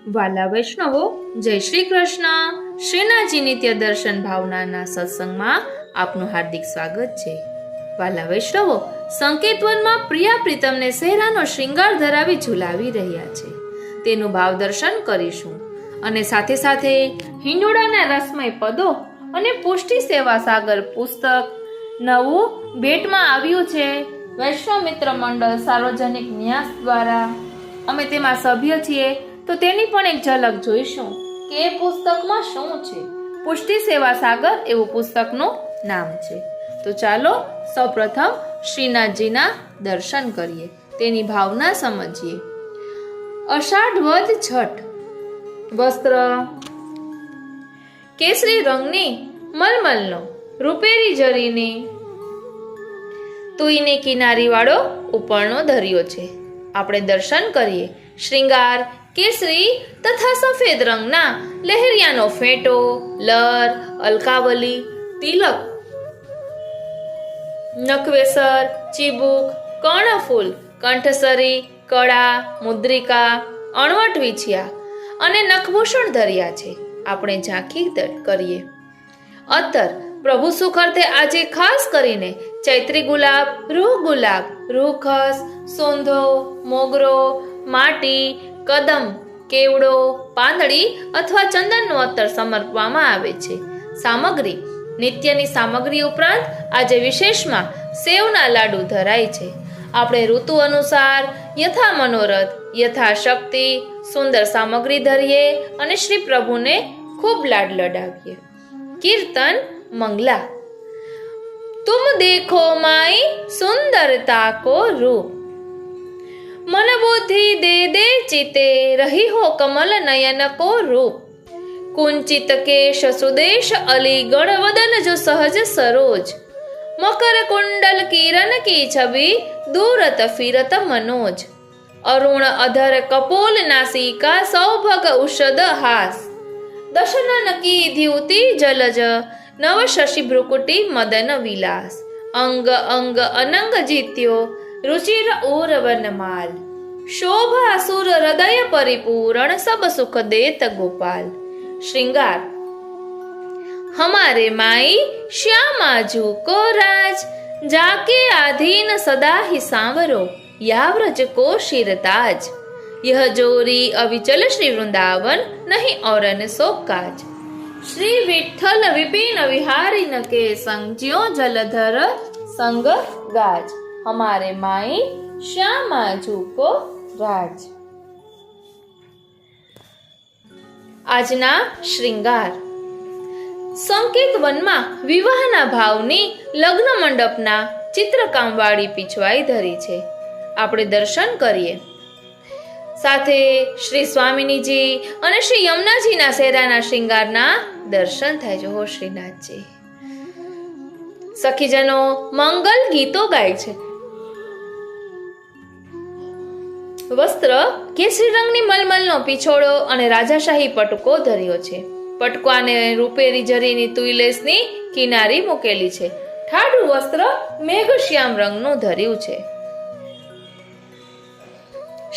વાલા વૈષ્ણવો, જય શ્રી કૃષ્ણ. શ્રીનાથજી નિત્ય દર્શન ભાવનાના સત્સંગમાં આપનું હાર્દિક સ્વાગત છે. વાલા વૈષ્ણવો, સંકેતવનમાં પ્રિયા પ્રીતમને સેહરાનો શૃંગાર ધરાવી ઝુલાવી રહ્યા છે. તેનું ભાવ દર્શન કરીશું અને સાથે સાથે હિંડોળાના રસમય પદો અને પુષ્ટિ સેવા સાગર પુસ્તક નવું ભેટમાં આવ્યું છે. વૈષ્ણવ મિત્ર મંડળ સાર્વજનિક ન્યાસ દ્વારા અમે તેમાં સભ્ય છીએ, તો તેની પણ એક ઝલક જોઈશું કે એ પુસ્તકમાં શું છે. પુષ્ટિ સેવા સાગર એવું પુસ્તકનું નામ છે. તો ચાલો સૌપ્રથમ શ્રીનાથજીના દર્શન કરીએ, તેની ભાવના સમજીએ. અષાઢ વદ છઠ. વસ્ત્ર કેસરી રંગની મલમલનો રૂપેરી જરીની તુઈને કિનારી વાળો ઉપરનો ધર્યો છે. આપણે દર્શન કરીએ. શ્રૃંગાર કેસરી તથા સફેદ રંગના લહેરિયાનો ફેંટો, લર, અલકાવલી, તિલક, નખવેસર, ચીબુક, કર્ણફૂલ, કંઠસરી, કળા, મુદ્રિકા, અણવટ વીછિયા અને નખભૂષણ ધર્યા છે. આપણે ઝાંખી કરીએ. અત્તર પ્રભુ સુખર્થે આજે ખાસ કરીને ચૈત્રી ગુલાબ, રૂહ ખસ, સોંધો, મોગરો, માટી, કદમ, કેવડો, પાંદડી અથવા ચંદનનું અત્તર સમર્પવામાં આવે છે. સામગ્રી નિત્યની સામગ્રી ઉપરાંત આજે વિશેષમાં સેવના લાડુ ધરાય છે. આપણે ઋતુ અનુસાર યથા મનોરથ યથા શક્તિ સુંદર સામગ્રી ધરીએ અને શ્રી પ્રભુને ખૂબ લાડ લડાવીએ. કીર્તન મંગલા. तुम देखो माई सुंदरता को रूप, मन बुद्धि दे दे चिते रही हो कमल नयन को रूप, कुंचित केश सुदेश अली गण वदन जो सहज सरोज, मकर कुंडल किरण की छवि दूरत फिरत मनोज, अरुण अधर कपोल नासिका सौभग उषद हास, दशनन की द्युति जलज नव शशि भ्रुकुटी मदन विलास, अंग अंग अनंग जीत्यो रुचिर उर्वन माल, शोभा सुर हृदय परिपूर्ण सब सुख देत गोपाल. श्रृंगार हमारे माई श्यामाजू को राज, जाके आधीन सदा ही सांवरो या व्रज को शिरताज, यह जोरी अविचल श्री वृंदावन नहीं औरन सो काज, श्री विठ्ठल विपिन विहारी न के संग ज्यो जलधर संग गाज, हमारे माई श्यामाजू को राज. આજના શ્રૃંગાર. સંકેત વનમાં વિવાહના ભાવની લગ્ન મંડપના ચિત્રકામ વાળી પીછવાઈ ધરી છે. આપણે દર્શન કરીએ. સાથે શ્રી સ્વામિનીજી અને શ્રી યમુનાજીના સેહરાના શ્રૃંગારના દર્શન થાય છે. હો શ્રીનાથજી. સખીજનો મંગલ ગીતો ગાય છે. વસ્ત્ર કેસરી રંગની મલમલનો પીછોડો અને રાજાશાહી પટકો ધર્યો છે. પટકાને રૂપેરી જરીની તુઈલેસની કિનારી મૂકેલી છે. ઠાડું વસ્ત્ર મેઘશ્યામ રંગનું ધર્યું છે.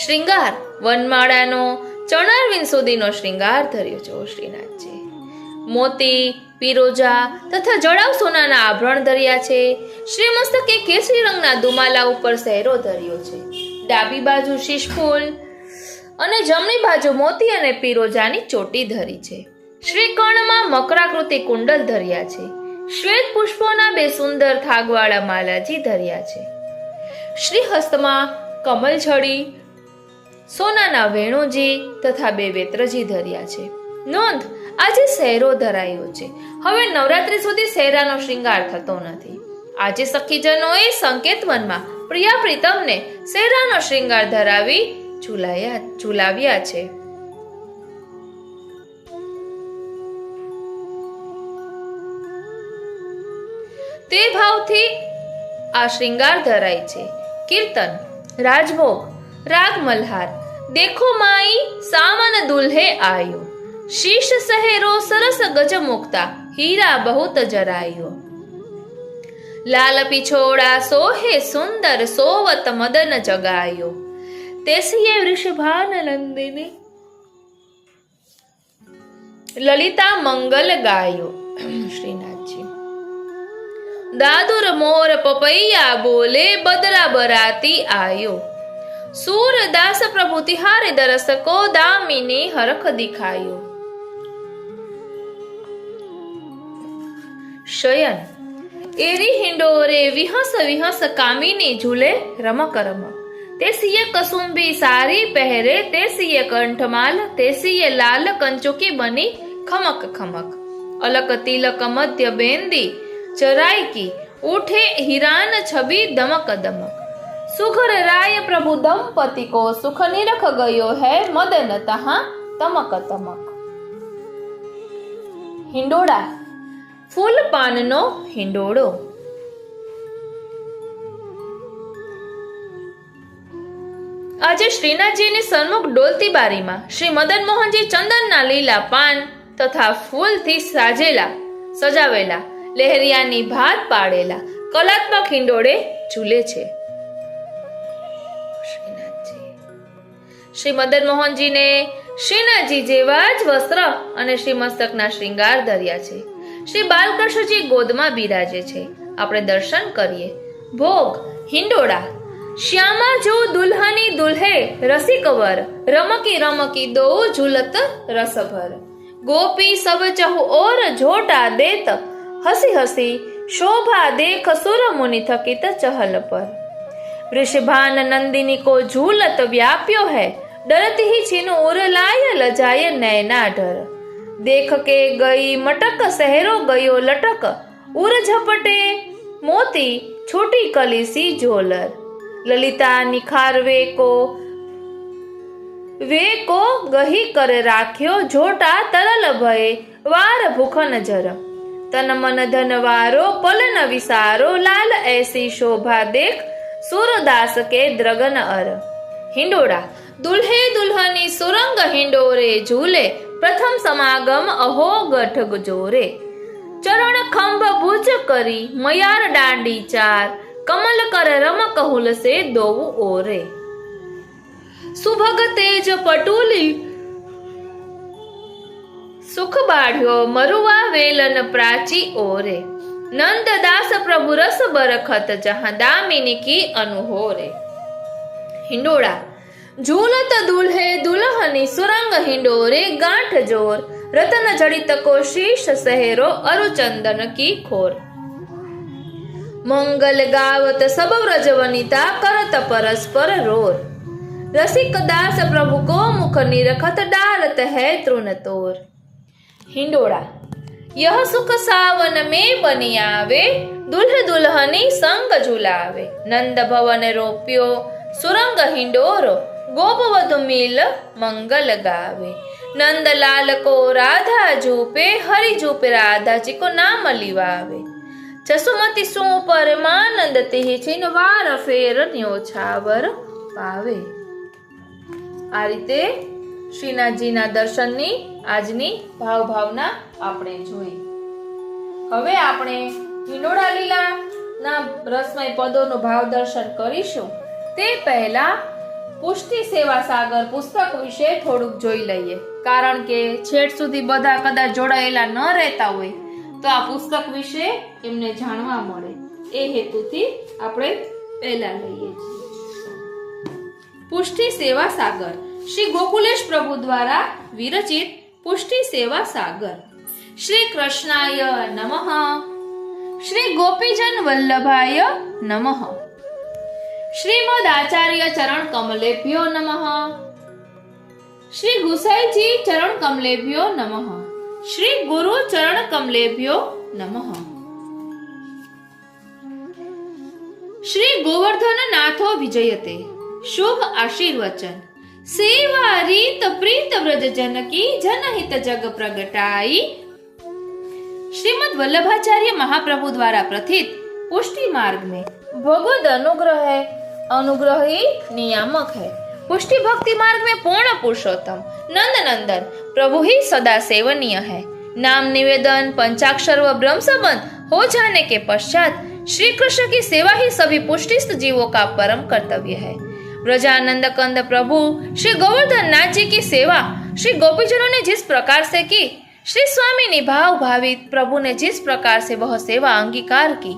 શ્રૃંગાર વનમાળાનો ચણારવિંદ સુધીનો શ્રૃંગાર ધર્યો છે. શ્રીનાથજી. મોતી, પીરોજા તથા જડાવ સોનાના આભરણ ધર્યા છે. શ્રી મસ્તકે કેસરી રંગના દુમાલા ઉપર સહેરો ધર્યો છે. ડાબી બાજુ શીશફૂલ અને જમણી બાજુ મોતી અને પીરોજાની ચોટી ધરી છે. શ્રી કર્ણમાં મકરાકૃતિ કુંડલ ધર્યા છે. શ્વેત પુષ્પોના બે સુંદર થાગવાળા માલાજી ધર્યા છે. શ્રી હસ્તમાં કમલ છડી, સોનાના વેણુજી તથા બે વેત્રજી ધર્યા છે. નોંધ, આજે સહેરો ધરાયો છે. હવે નવરાત્રી સુધી સહેરાનો શ્રૃંગાર થતો નથી. આજે સખીજનોએ સંકેતવનમાં પ્રિયા પ્રીતમને સહેરાનો શ્રૃંગાર ધરાવી ઝુલાવ્યા છે. તે ભાવથી આ શ્રૃંગાર ધરાય છે. કીર્તન રાજભોગ. રાગ મલ્હાર. દેખો માઈ સામન દુલ્હે આયો, શીશ સહેરો સરસ ગજ મુક્તા, હીરા બહુત જરાયો, લાલ પિછોડા સોહે સુંદર સોવત મદન જગાયો, તેસીએ વૃષભાન નંદિની ललिता मंगल गायो। श्रीनाथजी। दादुर मोर पपैया बोले बदला बराती आयो। सूरदास प्रभु तिहारे दरस को दामिनी हरख दिखायो। शयन। एरी हिंडोरे विहस विहस कामिनी झूले रमक रमक। तेसिये कसुंबी सारी पहरे, तेसिये कंठमाल, तेसिये लाल कंचुकी बनी खमक खमक। अलक तिलक मध्य बेंदी चराई की, उठे हिरान छवि दमक दमक। सुघर राय प्रभु दंपति को सुख निरख गयो है, मदन तहा तमक तमक। हिंडोड़ा। फूल पाननो हिंडोड़ो। આજે શ્રીનાથજીની સન્મુખ ડોલતી બારીમાં શ્રી મદન મોહનજી ચંદનના લીલા પાન તથા ફૂલથી સજાવેલા લહેરિયાની ભાત પાડેલા કલાત્મક હિંડોળે ઝૂલે છે. શ્રી મદન મોહનજીને શ્રીનાથજી જેવા જ વસ્ત્ર અને શ્રી મસ્તકના શ્રૃંગાર ધર્યા છે. શ્રી બાલકૃષ્ણજી ગોદમાં બિરાજે છે. આપણે દર્શન કરીએ. ભોગ હિંડોળા. श्यामा जो दुल्हनी दुल्हे रसिकवर, रमकी रमकी दो झूलत रस भर. गोपी सब चहु और झोटा देत, हसी हसी शोभा देख सुर मुनि थकित चहल पर. वृषभान नंदिनी को झूलत व्याप्यो है, डरती ही छिन उर लाय लजाय नैना डर. देख के गई मटक सहरो गयो लटक, उर झपटे मोती छोटी कली सी झोलर. ललिता निखारवे को वे को गही कर राख्यो, झोटा तरल भय वार भूखन जर. तन मन धन वारो पल न विसारो, लाल ऐसी शोभा देख सूरदास के द्रगन अर. हिंडोड़ा. दुल्हे दुल्हनी सुरंग हिंडोरे झूले, प्रथम समागम अहो गठ जोरे. चरण खंभ भुज करी मयार डांडी चार, कमल कर रमक हुल से दोऊ ओरे. सुभग तेज पटुली सुख बाढ़्यो, मरुआ वेलन प्राची ओरे. नंद दास प्रभु रस बरखत, जहां दामिनी की अनुहोरे. हिंडोड़ा. झूलत दुल्हे दुल्हनी सुरंग हिंडोरे, गांठ जोर रतन जड़ित को शीश सहरो, अरुचंदन की खोर. मंगल गावत सब व्रज वनिता, करत परस्पर रोर. रसिक दास प्रभु को मुख निरखत, डालत है तृण तोर. हिंडोड़ा. यह सुख सावन में बनी आवे, दुल्ह दुल्हनी संग झुलावे. नंद भवन रोप्यो सुरंग हिंडोरो, गोपवधु मिल मंगल गावे. नंद लाल को राधा झूपे, हरि झूपे राधा जी को नाम लिवावे. जसुमती सु परमानंद तिहि छिन, वार फेर न्योछावर पावे. આ રીતે શ્રીનાથજીના દર્શનની આજની ભાવના આપણે જોઈ. હવે આપણે હિંડોળા લીલાના રસમય પદોનું ભાવ દર્શન કરીશું. તે પહેલા પુષ્ટિ સેવા સાગર પુસ્તક વિશે થોડુંક જોઈ લઈએ, કારણ કે છેટ સુધી બધા કદાચ જોડાયેલા ન રહેતા હોય તો આ પુસ્તક વિશે એમને જાણવા મળે, એ હેતુથી આપણે પહેલા લઈએ છીએ. પુષ્ટિ સેવા સાગર શ્રી ગોકુલેશ પ્રભુ દ્વારા વિરચિત પુષ્ટિ સેવા સાગર. શ્રી કૃષ્ણાય નમઃ. શ્રી ગોપીજન વલ્લભાય નમઃ. શ્રીમદ આચાર્ય ચરણ કમલેભ્યો નમઃ. શ્રી ગુસાઈજી ચરણ કમલેભ્યો નમઃ. શ્રી ગુરુ ચરણ કમલેભ્યો નમઃ. શ્રી ગોવર્ધન નાથો વિજયતે. શુભ આશીર્વચન. सेवा रीत प्रीत व्रज जन की, जनहित जग प्रगटाई. श्रीमद वल्लभाचार्य महाप्रभु द्वारा प्रथित पुष्टि मार्ग में भगवद अनुग्रह ही नियामक है. पुष्टि भक्ति मार्ग में पूर्ण पुरुषोत्तम नंद नंदन प्रभु ही सदा सेवनीय है. नाम निवेदन पंचाक्षर व ब्रह्म संबंध हो जाने के पश्चात श्री कृष्ण की सेवा ही सभी पुष्टिस्थ जीवों का परम कर्तव्य है. ब्रजानंद कंद प्रभु श्री गोवर्धन नाथ जी की सेवा श्री गोपीजनों ने जिस प्रकार से की, श्री स्वामी ने भाव भावित प्रभु ने जिस प्रकार से वह सेवा अंगीकार की,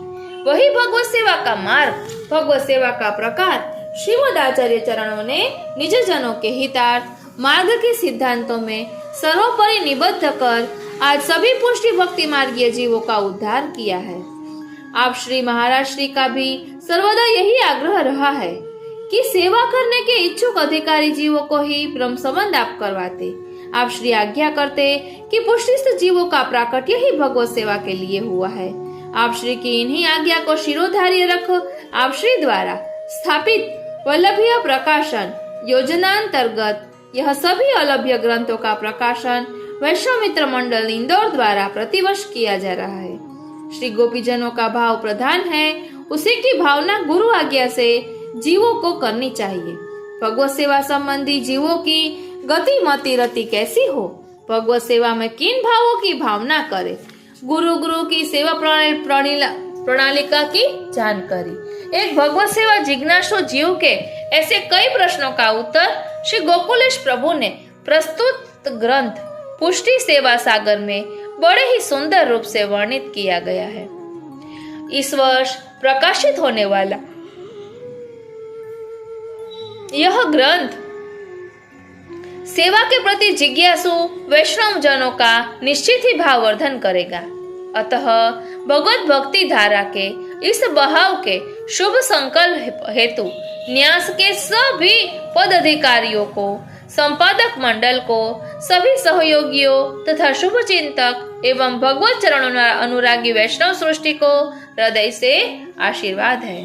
वही भगवत सेवा का मार्ग, भगवत सेवा का प्रकार श्रीमद आचार्य चरणों ने निज जनों के हितार्थ मार्ग के सिद्धांतों में सर्वोपरि निबद्ध कर आज सभी पुष्टि भक्ति मार्गीय जीवों का उद्धार किया है। आप श्री महाराज श्री का भी सर्वदा यही आग्रह रहा है कि सेवा करने के इच्छुक अधिकारी जीवों को ही ब्रह्म संबंध आप करवाते। आप श्री आज्ञा करते कि पुष्टिस्थ जीवों का प्राकट्य ही भगवत सेवा के लिए हुआ है। आप श्री की इन्हीं आज्ञा को शिरोधार्य रख आप श्री द्वारा स्थापित वल्लभीय प्रकाशन योजनांतर्गत यह सभी अलभ्य ग्रंथों का प्रकाशन वैष्णव मित्र मंडल इंदौर द्वारा प्रतिवर्ष किया जा रहा है। श्री गोपीजनों का भाव प्रधान है, उसी की भावना गुरु आज्ञा से जीवों को करनी चाहिए। भगवत सेवा संबंधी जीवों की गति मति रति कैसी हो, भगवत सेवा में किन भावों की भावना करे, गुरु की सेवा प्रणालिका की जानकारी। एक भगवत सेवा जिज्ञासु जीव के ऐसे कई प्रश्नों का उत्तर श्री गोकुलेश प्रभु ने प्रस्तुत ग्रंथ पुष्टि सेवा सागर में बड़े ही सुंदर रूप से वर्णित किया गया है। इस वर्ष प्रकाशित होने वाला यह ग्रंथ सेवा के प्रति जिज्ञासु वैष्णव जनों का निश्चित ही भाववर्धन करेगा। अतः भगवत भक्ति धारा के इस बहाव के शुभ संकल्प हेतु न्यास के सभी पदाधिकारियों को, संपादक मंडल को, सभी सहयोगियों तथा शुभ चिंतक एवं भगवत चरणों अनुरागी वैष्णव सृष्टि को हृदय से आशीर्वाद है।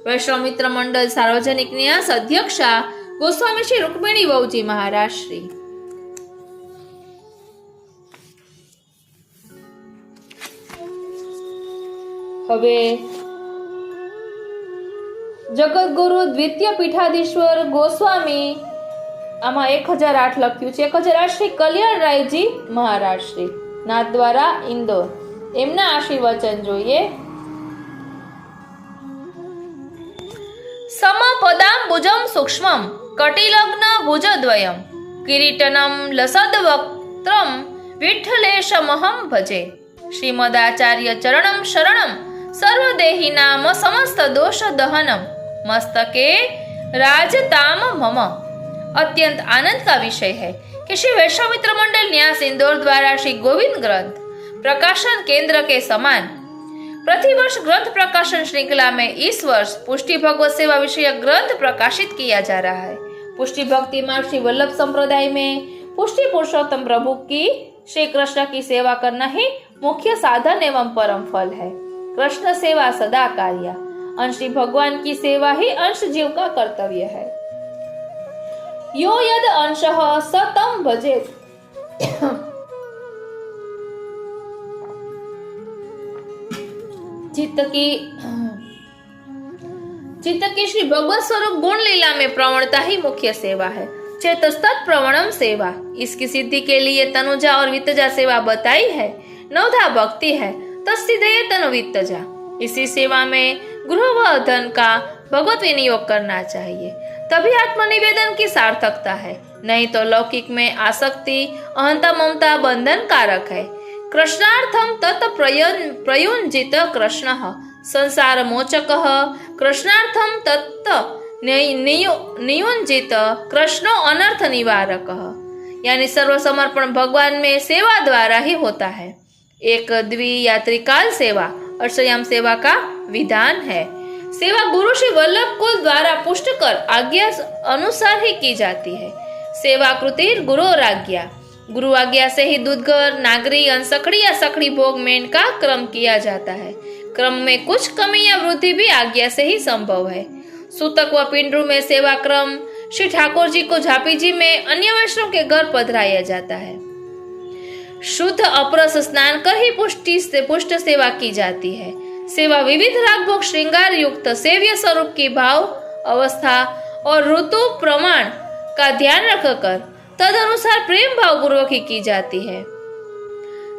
वैष्णव मित्र मंडल सार्वजनिक न्यास अध्यक्षा गोस्वामी श्री रुक्मिणी वहुजी महाराज श्री। હવે જગતગુરુ દ્વિતીય પીઠાધીશ્વર ગોસ્વામી આમાં 1008 લખ્યું છે। 1008 શ્રી કલ્યાણરાયજી મહારાજ શ્રી નાથદ્વારા ઇન્દોર, એમના આશીર્વચન જોઈએ। समपदाम्बुजं सूक्ष्मं कटिलग्न भुजद्वयं किरीटनं लसद्वक्त्रं विठ्ठलेशमहं भजे। श्रीमदाचार्य चरणं शरणं सर्वदेहिनाम समस्त दोष दहनम मस्तके राजताम मम। अत्यंत आनंद का विषय है कि श्री वैष्णव मित्र मंडल न्यास इंदौर द्वारा श्री गोविंद ग्रंथ प्रकाशन केंद्र के समान प्रतिवर्ष ग्रंथ प्रकाशन श्रृंखला में इस वर्ष पुष्टि भगवत सेवा विषय ग्रंथ प्रकाशित किया जा रहा है। पुष्टि भक्ति मार्ग श्री वल्लभ संप्रदाय में पुष्टि पुरुषोत्तम प्रभु की श्री कृष्ण की सेवा करना ही मुख्य साधन एवं परम फल है। कृष्ण सेवा सदा कार्य, अंश श्री भगवान की सेवा ही अंश जीव का कर्तव्य है। यो यद अंशः स तं भजेत्। चित्त की श्री भगवत स्वरूप गुण लीला में प्रवणता ही मुख्य सेवा है। चेतस्तत् प्रवणम सेवा, इसकी सिद्धि के लिए तनुजा और वित्तजा सेवा बताई है। नवधा भक्ति है, तत्सिद्धये तनु वित्तजा। इसी सेवा में गृह व धन का भगवत विनियोग करना चाहिए, तभी आत्मनिवेदन की सार्थकता है। नहीं तो लौकिक में आसक्ति, अहंता, ममता बंधन कारक है। कृष्णार्थम तत् प्रयुञ्जित कृष्णः संसार मोचकः, कृष्णार्थम तत् नियुञ्जित कृष्णो अनर्थ निवारकः। यानी सर्व समर्पण भगवान में सेवा द्वारा ही होता है। एक द्वि या त्रिकाल सेवा और संयम सेवा का विधान है। सेवा गुरु श्री वल्लभ कुल द्वारा पुष्ट कर आज्ञा अनुसार ही की जाती है। सेवा कृतिर गुरुराज्ञा, गुरु आज्ञा से ही दूधघर, नागरी, अंसखड़ी या सखड़ी भोग मेन का क्रम किया जाता है। क्रम में कुछ कमी या वृद्धि भी आज्ञा से ही संभव है। सूतक व पिंडरू में सेवा क्रम, श्री ठाकुर जी को झापी जी में अन्य वैष्णव के घर पधराया जाता है। शुद्ध अपरस स्नान कर ही पुष्ट सेवा की जाती है। सेवा विविध राग भोग श्रृंगार युक्त सेव्य स्वरूप की भाव अवस्था और ऋतु प्रमाण का ध्यान रखकर तद अनुसार प्रेम भाव पूर्वक ही की जाती है।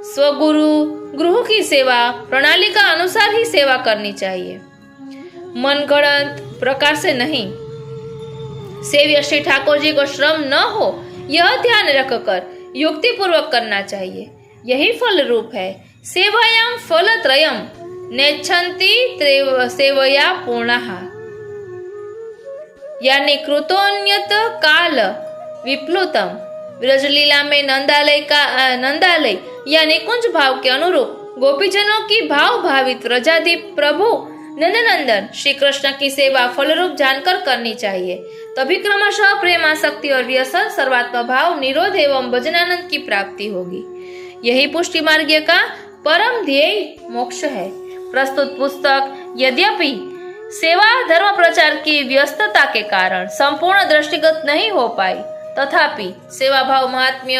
स्वगुरु गुरु की सेवा प्रणाली का अनुसार ही सेवा करनी चाहिए, मनगढ़ंत प्रकार से नहीं। सेव्य श्री ठाकुर जी को श्रम न हो यह ध्यान रखकर युक्ति पूर्वक करना चाहिए। यही फल रूप है। सेवायाम फलत्रयम नेच्छन्ति सेवया पूर्णः, यानी कृतोन्यत काल विप्लुतम। ब्रजलीला में नंदालय या निकुंज भाव के अनुरूप गोपीजनों की भाव भावित व्रजाधिप प्रभु नंदनंदन श्री कृष्ण की सेवा फलरूप जानकर करनी चाहिए। तभी क्रमशः प्रेम, आसक्ति और व्यसन, सर्वात्म भाव, निरोध एवं भजनानंद की प्राप्ति होगी। यही पुष्टि मार्ग का परम ध्येय मोक्ष है। प्रस्तुत पुस्तक यद्यपि सेवा धर्म प्रचार की व्यस्तता के कारण संपूर्ण दृष्टिगत नहीं हो पाई, तथापि सेवा भाव, महात्म्य,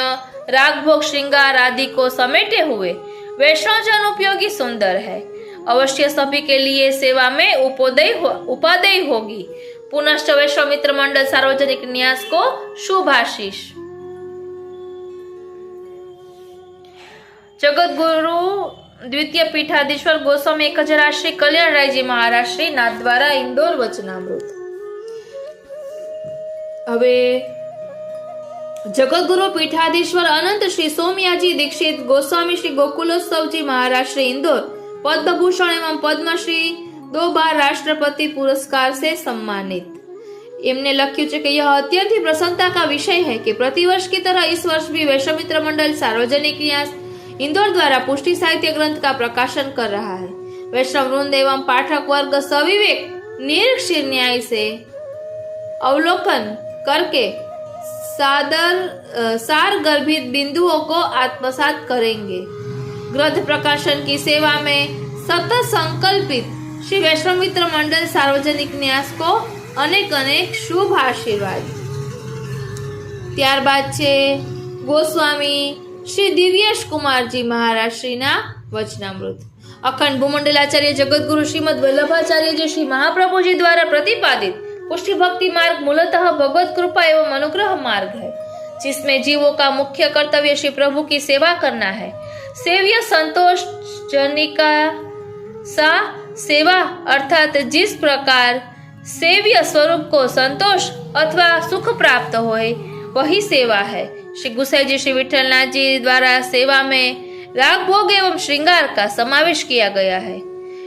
राग, भोग, श्रृंगार आदि को समेटे हुए वैष्णव जन उपयोगी सुंदर है। अवश्य सभी के लिए सेवा में उपादेय होगी। पुनश्च वैष्णव मित्र मंडल सार्वजनिक न्यास को शुभ आशीष। जगत गुरु द्वितीय पीठाधीश्वर गोस्वामी 1008 श्री कल्याण राय जी महाराज श्री नाथ द्वारा इंदौर वचनामृत। હવે जगतगुरु पीठाधीश्वर अनंत श्री सोमयाजी दीक्षित गोस्वामी श्री गोकुलोत्सव जी महाराज श्री इंदौर पद्म भूषण एवं पद्मश्री 2 बार राष्ट्रपति पुरस्कार से सम्मानित। इमने लख्यू है कि यह अत्यंत ही प्रसन्नता का विषय है कि प्रतिवर्ष की तरह इस वर्ष भी वैष्णव मित्र मंडल सार्वजनिक न्यास इंदौर द्वारा पुष्टि साहित्य ग्रंथ का प्रकाशन कर रहा है। वैष्णव वृंद एवं पाठक वर्ग सविवेक निरीक्षण न्याय से अवलोकन करके सार गर्भित बिंदुओं को आत्मसात करेंगे। ग्रंथ प्रकाशन की सेवा में सतत संकल्पित श्री वैष्णव मित्र मंडल सार्वजनिक न्यास को अनेक अनेक शुभ आशीर्वाद। ત્યારબાદ છે ગોસ્વામી શ્રી દિવ્યેશ કુમારજી મહારાજ શ્રીના વચનામૃત। અખંડ ભૂમંડલાચાર્ય જગતગુરુ શ્રીમદ વલ્લભાચાર્યજી श्री महाप्रभु जी द्वारा प्रतिपादित पुष्टि भक्ति मार्ग मूलतः भगवत कृपा एवं अनुग्रह मार्ग है, जिसमें जीवों का मुख्य कर्तव्य श्री प्रभु की सेवा करना है। सेव्य संतोष जनिका सा सेवा, अर्थात जिस प्रकार सेव्य स्वरूप को संतोष अथवा सुख प्राप्त होए वही सेवा है। श्री गुसाई जी श्री विठलनाथ जी द्वारा सेवा में राग, भोग एवं श्रृंगार का समावेश किया गया है।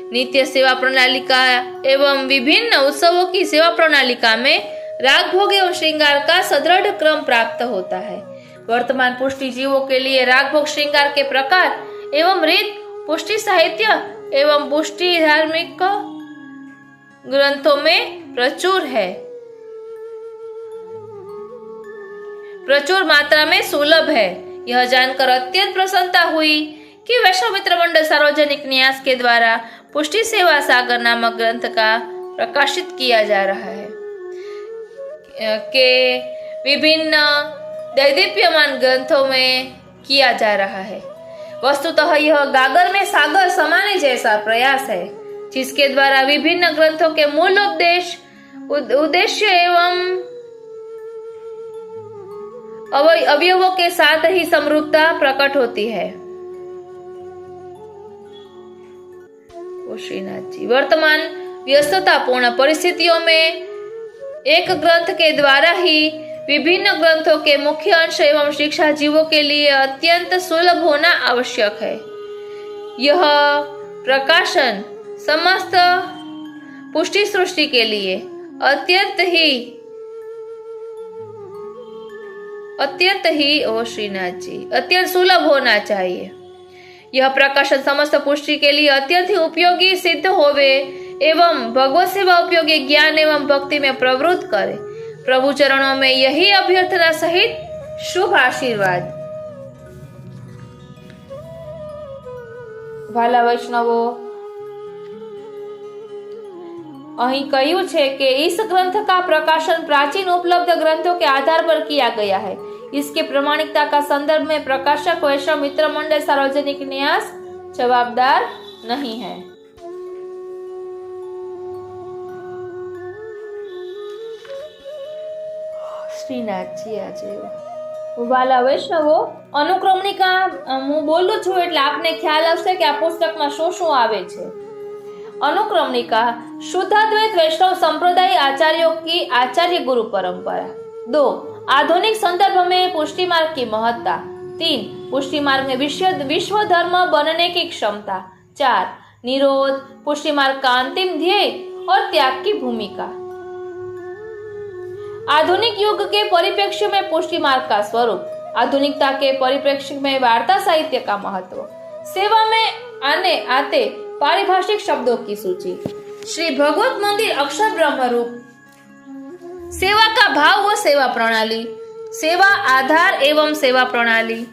नित्य सेवा प्रणालिका एवं विभिन्न उत्सवों की सेवा प्रणालिका में राग, भोग एवं श्रृंगार का सदृढ़ क्रम प्राप्त होता है। वर्तमान पुष्टि जीवों के लिए राग, भोग, श्रृंगार के प्रकार एवं रीत, पुष्टि साहित्य एवं पुष्टि धार्मिक ग्रंथों में प्रचुर मात्रा में सुलभ है। यह जानकर अत्यंत प्रसन्नता हुई कि वैष्णव मित्र मंडल सार्वजनिक न्यास के द्वारा पुष्टि सेवा सागर नामक ग्रंथ का प्रकाशित किया जा रहा है, के विभिन्न दैदीप्यमान ग्रंथों में किया जा रहा है। वस्तुतः यह गागर में सागर समाने जैसा प्रयास है, जिसके द्वारा विभिन्न ग्रंथों के मूल उद्देश्य एवं अवयवों के साथ ही समरूपता प्रकट होती है। श्रीनाथ जी वर्तमान व्यस्ततापूर्ण परिस्थितियों में एक ग्रंथ के द्वारा ही विभिन्न ग्रंथों के मुख्य अंश एवं शिक्षा जीवों के लिए अत्यंत सुलभ होना आवश्यक है। यह प्रकाशन समस्त पुष्टि सृष्टि के लिए अत्यंत सुलभ होना चाहिए। यह प्रकाशन समस्त पुष्टि के लिए अत्यंत ही उपयोगी सिद्ध होवे एवं भगवत सेवा उपयोगी ज्ञान एवं भक्ति में प्रवृत्त करे। प्रभु चरणों में यही अभ्यर्थना सहित शुभ आशीर्वाद। વાલા વૈષ્ણવો, અહીં કહ્યું છે કે इस ग्रंथ का प्रकाशन प्राचीन उपलब्ध ग्रंथों के आधार पर किया गया है। इसके प्रमाणिकता का संदर्भ में प्रकाशक वैष्णव मित्र मंडल सार्वजनिक न्यास जवाबदार नहीं है। શ્રીનાથજી આજે વાલા વૈષ્ણવો, અનુક્રમણિકા હું બોલું છું એટલે આપને ખ્યાલ આવશે કે આ પુસ્તકમાં શું શું આવે છે। अनुक्रमणिका शुद्धाद्वैत वैष्णव संप्रदाय आचार्यों की आचार्य गुरु परंपरा। 2. आधुनिक संदर्भ में पुष्टि मार्ग की महत्ता। 3. पुष्टि मार्ग में विश्व धर्म बनने की क्षमता। 4. निरोध पुष्टि मार्ग का अंतिम ध्येय और त्याग की भूमिका। आधुनिक युग के परिप्रेक्ष्य में पुष्टि मार्ग का स्वरूप, आधुनिकता के परिप्रेक्ष्य में वार्ता साहित्य का महत्व, सेवा में आने आते पारिभाषिक शब्दों की सूची, श्री भगवत मंदिर अक्षर ब्रह्म रूप, सेवा का भाव व सेवा प्रणाली, सेवा आधार एवं सेवा प्रणाली,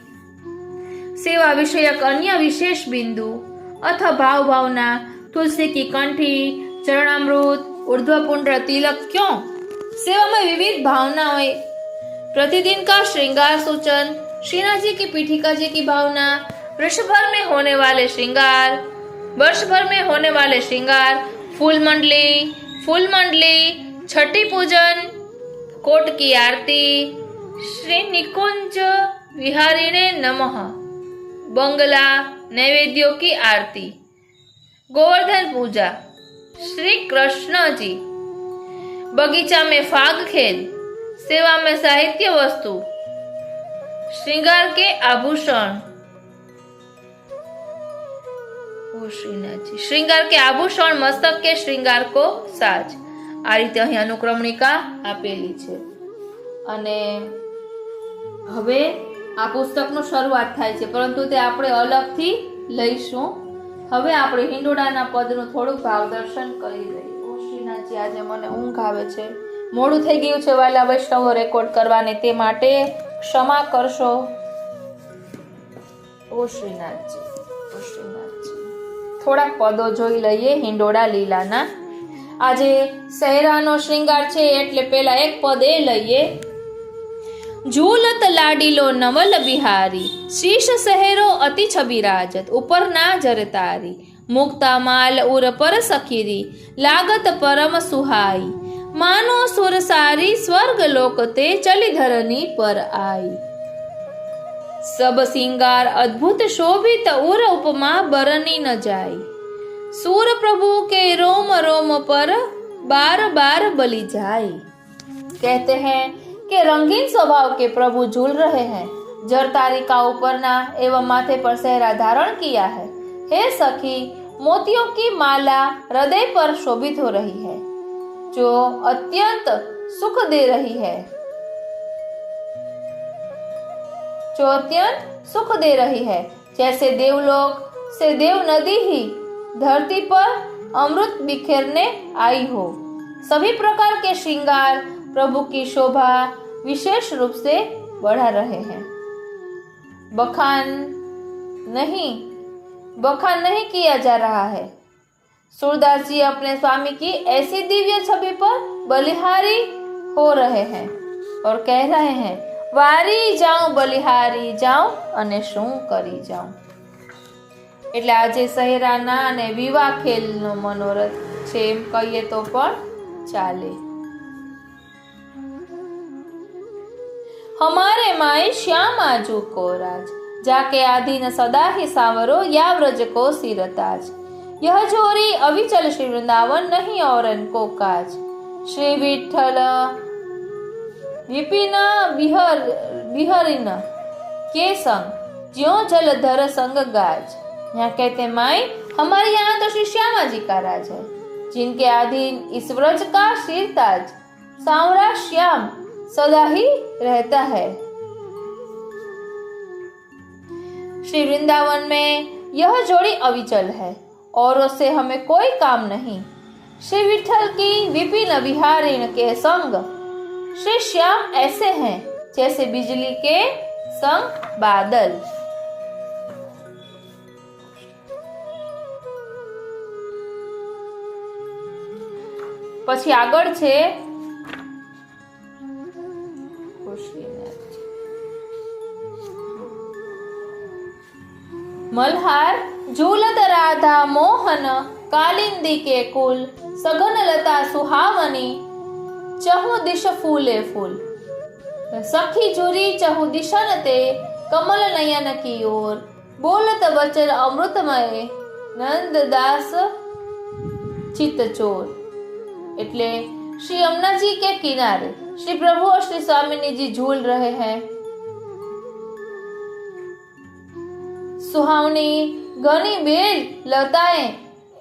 सेवा विषयक अन्य विशेष बिंदु अथवा भाव भावना, तुलसी की कंठी, चरणामृत, ऊर्ध्वपुंड्र तिलक क्यों, सेवा में विविध भावनाएं, प्रतिदिन का श्रृंगार सूचन, श्रीनाथ जी की पीठिका जी की भावना, वर्ष भर में होने वाले श्रृंगार, फूल मंडली, छठी पूजन, कोट की आरती, श्री निकुंज विहारिणे नमः, बंगला, नैवेद्यों की आरती, गोवर्धन पूजा, श्री कृष्ण जी, बगीचा में फाग खेल, सेवा में साहित्य वस्तु, श्रृंगार के आभूषण, श्रृंगार के आभूषण, मस्तक के श्रृंगार को साज। આ રીતે અહીં અનુક્રમણિકા આપેલી છે અને હવે આ પુસ્તકનું શરૂઆત થાય છે, પરંતુ તે આપણે અલગથી લઈશું. હવે આપણે હિંડોળાના પદનું થોડુંક ભાવદર્શન કરી લઈએ. ઓ શ્રીનાથજી, આજે મને ઊંઘ આવે છે, મોડું થઈ ગયું છે વાલા વૈષ્ણવો રેકોર્ડ કરવાને, તે માટે ક્ષમા કરશો. ઓ શ્રીનાથજી, થોડાક પદો જોઈ લઈએ હિંડોળા લીલાના. આજે સહેરાનો શ્રૃંગાર છે એટલે પેલા એક પદ એ લઈએ. ઝૂલત લાડીલો નવલ બિહારી, શીશ સહેરો અતિ છબિરાજત, ઉપર ના જરતારી, મુક્તા માલ ઉર પર સખીરી, લાગત પરમ સુહાઈ, માનો સુર સારી સ્વર્ગ લોકતે ચલી ધરની પર આઈ. सब सिंगार अद्भुत शोभित उर उपमा बरनी न जाई, सूर प्रभु के रोम रोम पर बार बार बलि जाए. कहते हैं कि रंगीन स्वभाव के प्रभु झूल रहे हैं, जरतारी का ऊपरना एवं माथे पर सेहरा धारण किया है. हे सखी, मोतियों की माला हृदय पर शोभित हो रही है, जो अत्यंत सुख दे रही है, जैसे देवलोक से देव नदी ही धरती पर अमृत बिखेरने आई हो. सभी प्रकार के श्रृंगार प्रभु की शोभा विशेष रूप से बढ़ा रहे हैं. बखान नहीं किया जा रहा है. सूरदास जी अपने स्वामी की ऐसी दिव्य छवि पर बलिहारी हो रहे हैं और कह रहे हैं, વારી જાઉં બલિહારી જાઉં અને શું કરી જાઉં. એટલે આજે સહેરાના અને વિવાહ ખેલનો મનોરથ છે એમ કહીએ તો પણ ચાલે. हमारे माई श्याम आजू को राज, जाके आधीन सदा ही सावरो या व्रज को सिरताज. यह जोरी अविचल श्री वृंदावन नहीं और को काज. श्री विठल विपिन बिहरिन के संग ज्यों जलधर संग गाज. यहाँ कहते माई, हमारे यहाँ तो श्री श्यामा जी का राज है, जिनके अधीन इस व्रज का सिरताज सांवरा श्याम सदा ही रहता है. श्री वृंदावन में यह जोड़ी अविचल है, औरों से हमें कोई काम नहीं. श्री विठल की विपिन विहारिण के संग श्री श्याम ऐसे हैं जैसे बिजली के संग बादल. પછી આગળ છે मल्हार झूलत राधा मोहन, कालिंदी के कुल, सघन लता सुहावनी, चहु दिश फूले फूल. सखी जुरी चहु दिशन ते, कमल नयन की ओर, बोलत वचन अमृतमय, नंददास चित चोर. એટલે श्री यमुना जी के किनारे श्री प्रभु और श्री स्वामिनी जी झूल रहे हैं. सुहावनी घनी बेल लताएं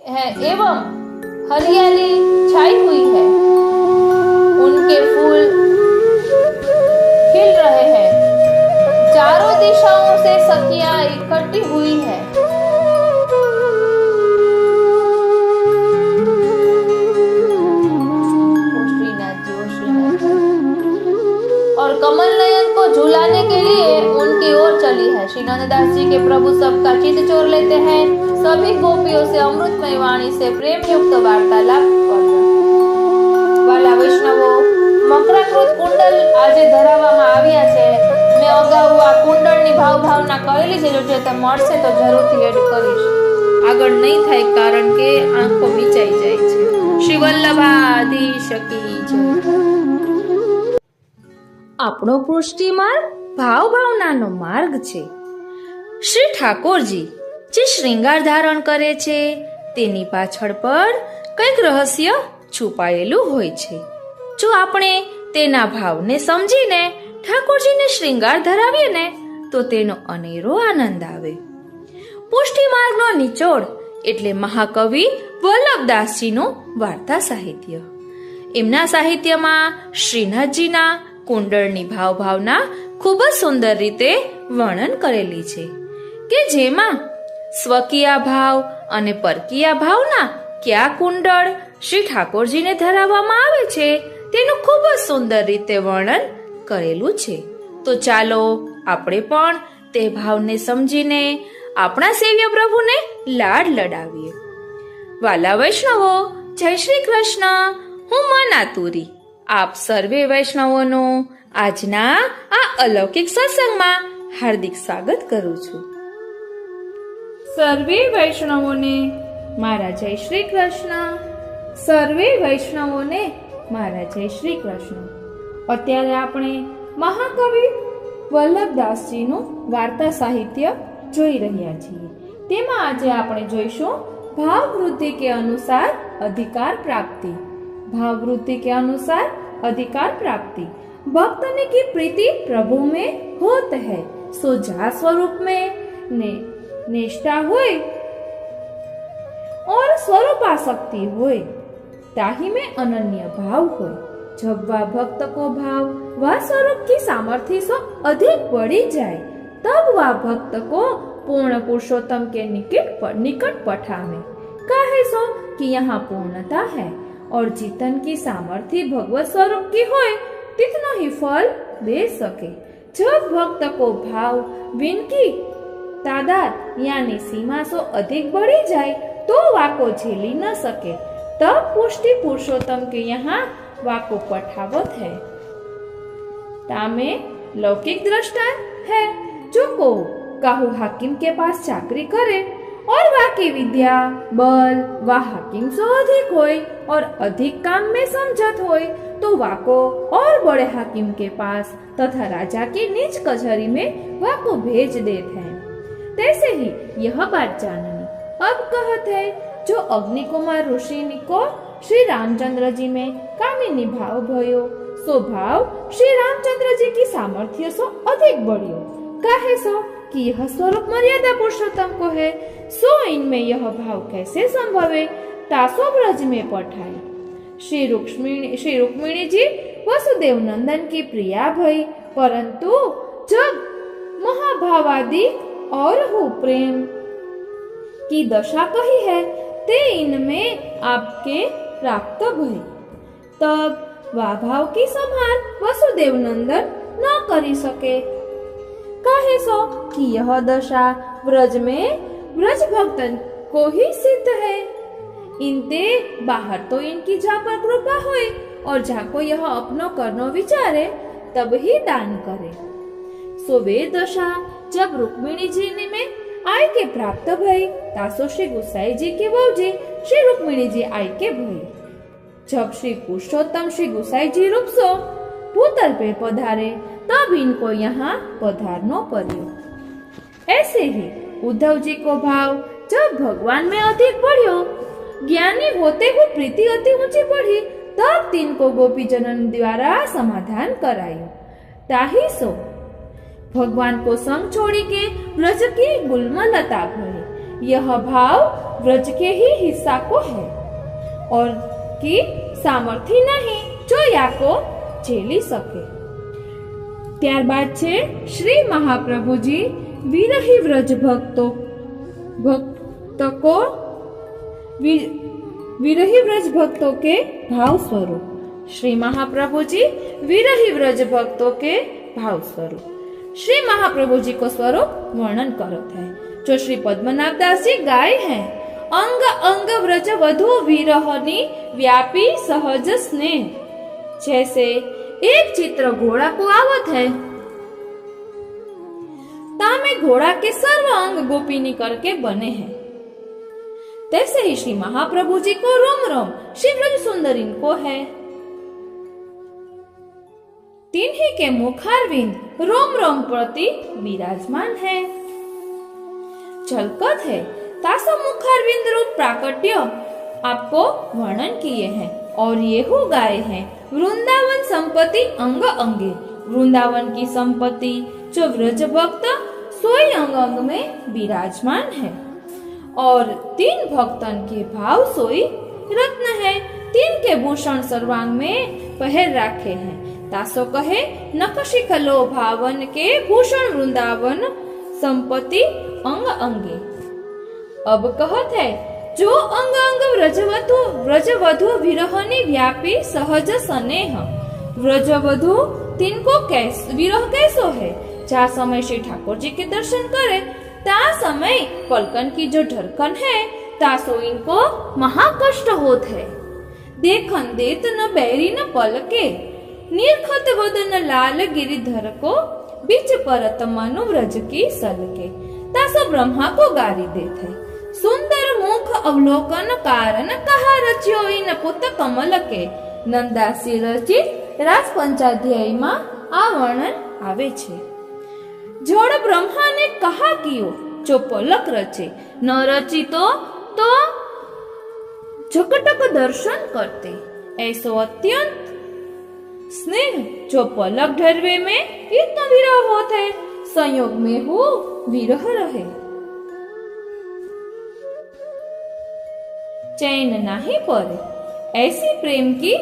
हैं एवं हरियाली छाई हुई है। उनके फूल खिल रहे हैं। चारों दिशाओं से सखियां इकट्ठी हुई है। और कमल नयन को झुलाने के लिए उनकी ओर चली है। श्री नंददास जी के प्रभु सबका चित्त चोर लेते हैं। सभी गोपियों से अमृतमय वाणी से प्रेम युक्त वार्तालाप कर रहे हैं। वाला वैष्णवो, મકરાકૃત કુંડલ આજે ધરાવવામાં આવ્યા છે। મેં અગાઉ આ કુંડળની ભાવના કરેલી છે, જો તે મળશે તો જરૂરથી એડ કરીશ। આગળ નહીં થાય કારણ કે આંખો વિચાઈ જાય છે। શ્રી વલ્લભાધીશ કી જય। આપણો પુષ્ટિ માર્ગ ભાવનાનો માર્ગ છે। શ્રી ઠાકોરજી જે શ્રૃંગાર ધારણ કરે છે તેની પાછળ પર કંઈક રહસ્ય છુપાયેલું હોય છે। જો આપણે તેના ભાવને સમજીને ઠાકોરજીને શ્રૃંગાર ધરાવીએ ને તો તેનો અનેરો આનંદ આવે। પુષ્ટિ માર્ગનો નિચોડ એટલે મહાકવિ વલ્લભદાસજીનું વાર્તા સાહિત્ય। એમના સાહિત્યમાં શ્રીનાથજીના કુંડળની ભાવના ખૂબ જ સુંદર રીતે વર્ણન કરેલી છે કે જેમાં સ્વકીય ભાવ અને પરકીય ભાવના કયા કુંડળ શ્રી ઠાકોરજીને ધરાવવામાં આવે છે તેનું ખૂબ જ સુંદર રીતે વર્ણન કરેલું છે। તો ચાલો આપણે પણ તે ભાવને સમજીને આપણા સેવ્ય પ્રભુને લાડ લડાવીએ। વાલા વૈષ્ણવો, જય શ્રી કૃષ્ણ। હું મનાતુરી આપ સર્વે વૈષ્ણવોનું આજના આ અલૌકિક સત્સંગમાં હાર્દિક સ્વાગત કરું છું। સર્વે વૈષ્ણવોને મારા જય શ્રી કૃષ્ણ। સર્વે વૈષ્ણવોને મારા જય શ્રી કૃષ્ણ। અત્યારે આપણે મહાકવિ વલ્લભદાસજીનું વાર્તા સાહિત્ય જોઈ રહ્યા છીએ। તેમાં આજે આપણે જોઈશું भाव वृद्धि के अनुसार अधिकार प्राप्ति। भाव वृद्धि के अनुसार अधिकार प्राप्ति। भक्तने की प्रीति प्रभु में होत है, सो जा स्वरूप में निष्ठा होय और स्वरूपासक्ति होय, ताही में अनन्य भाव होय। जब वह भक्त को भाव वह स्वरूप की सामर्थ्य से अधिक बढ़ी जाए, तब वह भक्त को पूर्ण पुरुषोत्तम के निकट पठावे। कहे सो कि यहाँ पूर्णता है और जितन की सामर्थ्य भगवत स्वरूप की होए तितना ही फल दे सके। जब भक्त को भाव विनकी तादाद यानी सीमा से अधिक बढ़ी जाए तो वाको झेली न सके, तब पुष्टि पुरुषोत्तम के यहाँ वाको पठावत है। तामे लौकिक दृष्टांत है, जो को काहू हाकिम के पास चाकरी करे और वाकी विद्या बल व हाकिम से अधिक होय और अधिक काम में समझत होय तो वाको और बड़े हाकिम के पास तथा राजा की नीच कचहरी में वाको भेज देते हैं। तैसे ही यह बात जाननी। अब कहत है, जो अग्नि कुमार ऋषि को श्री रामचंद्र जी में कामिनी भाव भयो, सो भाव श्री रामचंद्र जी की सामर्थ्य से अधिक बढ़ियो। कहे सो कि यह स्वरूप मर्यादा पुरुषोत्तम को है, सो इनमें यह भाव कैसे संभवे, तासो ब्रज में पठाए। श्री रुक्मिणी जी वसुदेव नंदन की प्रिया भई, परंतु जब महाभावादि और हो प्रेम की दशा कही है, ते इनमें आपके प्राप्त भई। तब वह भाव की संभाल वसुदेव नंदन न करी सके। कहे सो कि यह दशा ब्रज में ब्रज भक्तन को ही सिद्ध है। इनते बाहर तो इनकी जा पर कृपा होए और जाको यह अपनो करनो विचारे तब ही दान करे। सो वे दशा जब रुक्मिणी जी ने में आई के प्राप्त भई, तासो श्री गुसाई जी के बहूजी श्री रुक्मिणी जी आई के भई। जब श्री पुरुषोत्तम श्री गुसाई जी रूप सो भूतल पे पधारे, तब इनको यहाँ पधारनो पड़ियो। ऐसे ही उद्धव जी को भाव जब भगवान में अधिक बढ़ियो, ज्ञानी होते हुए प्रीति अति ऊंची बढ़ी, तब तीन को गोपीजनों द्वारा समाधान करायो। ताही सो भगवान को संग छोड़ी के ब्रज की गुलमलता भरे, यह भाव ब्रज के ही हिस्सा को है और की सामर्थ्य नहीं जो या को झेली सके। ત્યારબાદ છે શ્રી મહાપ્રભુજી વિરહી વ્રજ ભક્તો को विरही व्रज भक्तों के भाव स्वरूप। श्री महाप्रभु जी विरही व्रज भक्तों के भाव स्वरूप श्री महाप्रभु जी को स्वरूप वर्णन करते हैं, जो श्री पद्मनाभ दास जी गाय हैं। अंग अंग व्रज वधु विरहनी व्यापी सहज स्नेह। जैसे एक चित्र घोड़ा को आवत है, तामे घोड़ा के सर्व अंग गोपिनी करके बने हैं, तैसे ही श्री महाप्रभु जी को रोम रोम श्री ब्रज सुंदरी को है। तिन्हीं के मुखारविंद रोम रोम प्रति विराजमान है। झलकत है तासो मुखारविंद रूप प्राकट्य आपको वर्णन किए हैं और ये हो गाए हैं वृंदावन संपत्ति अंग अंगे। वृंदावन की संपत्ति जो व्रज भक्त सोई अंग अंग में विराजमान है और तीन भक्तन के भाव सोई रत्न है। तीन के भूषण सर्वांग में पहर राखे हैं। तासो कहे नखशिखलो भावन के भूषण वृंदावन संपत्ति अंग अंगे। अब कहत है जो अंग अंग व्रजवधु विरहनी व्यापी सहज स्नेह। व्रजवधु तिनको विरह कैसो है। जहाँ समय श्री ठाकुर जी के दर्शन करे ता समय पलकन की जो ढरकन है तासो इनको महाकष्ट होत है। देखन देत न बैरी न पलके निर्खत वदन लाल गिरिधर को बीच परत मनु व्रज की सलके। तासो ब्रह्मा को गारी देत है। सुंदर मुख अवलोकन कारण कहा रच्यो इन पुत कमल के। नंदासी रचित रास पंचाध्याय में आ वर्णन आवे छे। जोड़ ब्रह्मा ने कहा कियो जो पलक रचे, न रची तो झकटक दर्शन करते। ऐसो अत्यंत स्नेह जो पलक ढरवे में इतना विरह होत है। संयोग में हो विरह रहे, चैन नहीं पड़े। ऐसी प्रेम की